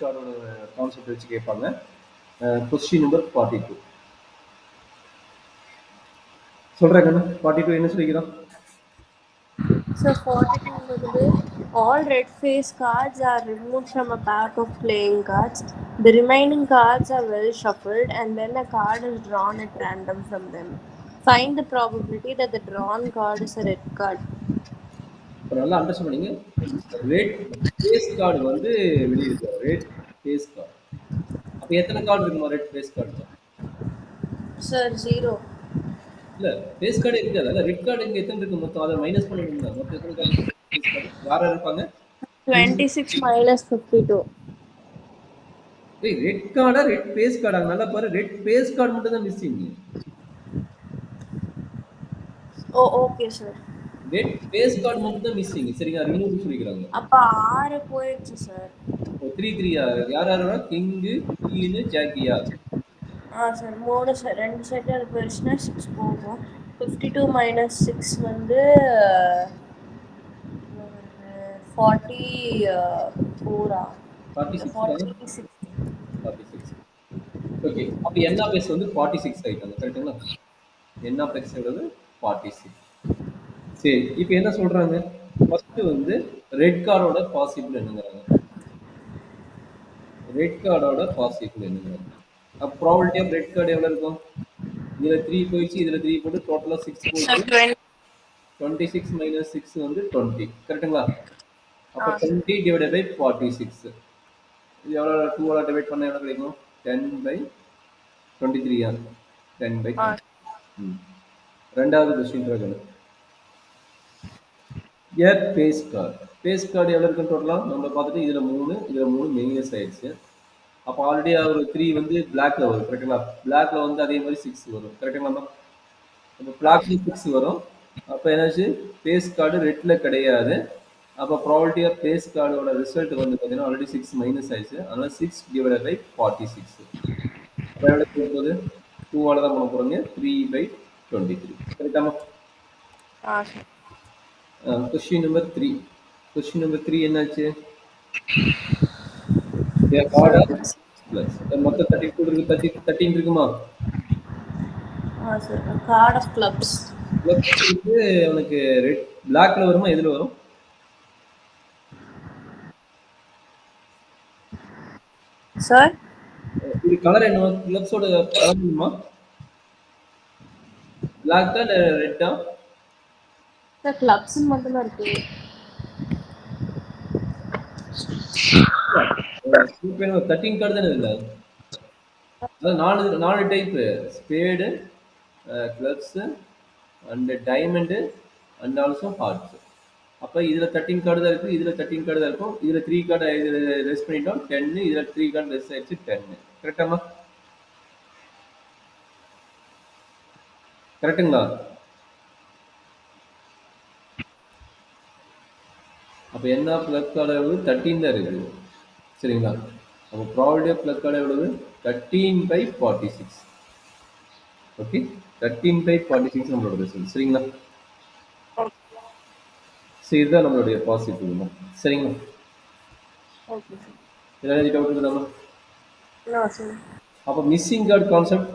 கார்டோட கான்செப்ட் வச்சு கேட்பாங்க. கொஸ்டின் நம்பர் 42 சொல்றேன் கண்ணு. 42 என்ன சொல்லிக்கிறோம்? So 42 will be all red face cards are removed from a pack of playing cards. The remaining cards are well shuffled and then a card is drawn at random from them. Find the probability that the drawn card is a red card. இப்போ நல்லா understand பண்ணீங்க. Red face card வந்து வெளியே இருக்கு. Red face card. அப்போ எத்தனை card இருக்குமா red face card? Sir, 0. இல்லை ஃபேஸ் கார்டு இருக்காது. அதான் ரெட் கார்டு இங்கே எத்தனை இருக்கு மொத்தம்? அதை மைனஸ் பண்ணிடுங்க. மொத்தம் எத்தனை கார்டு இருக்கு ஃபேஸ் கார்டு? யார் இருப்பாங்க? 26 minus 52. ரெட் கார்டா ரெட் ஃபேஸ் கார்டா? நல்லா பாரு, ரெட் ஃபேஸ் கார்டு மட்டும் தான் missing. Oh, okay, sir. Red face card மட்டும் தான் மிஸ்ஸிங். சரிங்க, ரிமூவ் சொல்லிக்கிறாங்க. அப்போ 6 போயிடுச்சு சார். 3 யார் யாரா? கிங்கு, குயினு, ஜாக்கியா? சார் 3 சார் 2 செட் அது போயிடுச்சுன்னா 6 போகும். 52 மைனஸ் 6 வந்து 44 46. ஓகே, அப்போ என்ன பிளஸ் வந்து 46 ஆயிட்டாங்க. கரெக்டுங்களா? என்ன பிளஸ்ங்கிறது 46. சரி, இப்போ என்ன சொல்றாங்க? ஃபர்ஸ்ட் வந்து ரெட் கார்டோட பாசிபிள் என்னங்கிறாங்க. ரெட் கார்டோட பாசிபிள் என்னங்கிறாங்க. அப்போ ப்ராபபிலிட்டி ஆஃப் ரெட் கார்டு எவ்வளோ இருக்கும்? இதில் 3 போயிடுச்சு, இதில் 3 போட்டு டோட்டலாக 6 போயிடுச்சு. 26 மைனஸ் 6 வந்து 20. கரெக்டுங்களா? அப்போ 20 டிவைடட் பை 46. இது எவ்வளோ? 2 டிவைட் பண்ண எவ்வளோ கிடைக்கும்? 10/23. 10/20. ரெண்டாவது கொஸ்டின் இருக்கு. ஏர் பேஸ் கார்டு. பேஸ் கார்டு எவ்வளோ இருக்குன்னு டோட்டலாக நம்ம பார்த்துட்டு இதில் 3 மைனஸ் ஆயிடுச்சு. அப்போ ஆல்ரெடி ஒரு 3 வந்து பிளாக்ல வரும். கரெக்டுங்களா? பிளாக்ல வந்து அதே மாதிரி 6 வரும். கரெக்டுங்களா? அப்போ பிளாக்ல 6 வரும். அப்போ என்னாச்சு? பேஸ் கார்டு ரெட்ல கிடையாது. அப்போ ப்ராபபிலிட்டி ஆஃப் பேஸ் கார்டோட ரிசல்ட் வந்து பார்த்தீங்கன்னா ஆல்ரெடி 6 மைனஸ் ஆயிடுச்சு. அதனால 6 டிவைடட் பை 46. அப்போ எவ்வளோ போகும்போது 2 தான் பண்ண போகிறோங்க. 3/23. கரெக்டாமா? Question number 3. கொஸ்டின் நம்பர் 3 என்னாச்சு? மொத்தம் 32 இருக்கு. 13 இருக்குமா? Card of clubs. கிளப்ஸ் வந்து உனக்கு ரெட் பிளாக்ல வருமா? எதுல வரும்? சார் இது கலர் என்ன? கிளப்ஸோட கலர் என்னமா? பிளாக்கா இல்ல ரெட்டா? சார் கிளப்ஸ் மட்டும் தான் இருக்கு. இப்போ 13 கார்டு தானே இல்லை? அதாவது 4 type: spade, clubs and diamond and also hearts. அப்போ இதில் 13 கார்டு தான் இருக்குது, இதில் 13 கார்டு தான் இருக்கும். இதில் 3 கார்டு இதில் ரெஸ் பண்ணிட்டோம் 10, இதில் 3 கார்டு ரெஸ் ஆயிடுச்சு 10. கரெக்டாமா? கரெக்டுங்களா? அப்போ என்ன பிளக் கார்டு எவ்வளவு? 13 தான் இருக்குது. சரிங்களா? அப்போ ப்ராபபிலிட்டி ஆஃப் பிளக் கார்டு எவ்வளவு? 13/46. ஓகே, 13/46 நம்மளோட ரிசல்ட். சரிங்களா? சரி, இதுதான் நம்மளுடைய பாசிட்டிவ். சரிங்களா? ஏதாவது டவுட் இருக்குதாமா? சார் அப்போ மிஸ்ஸிங் கார்டு கான்செப்ட்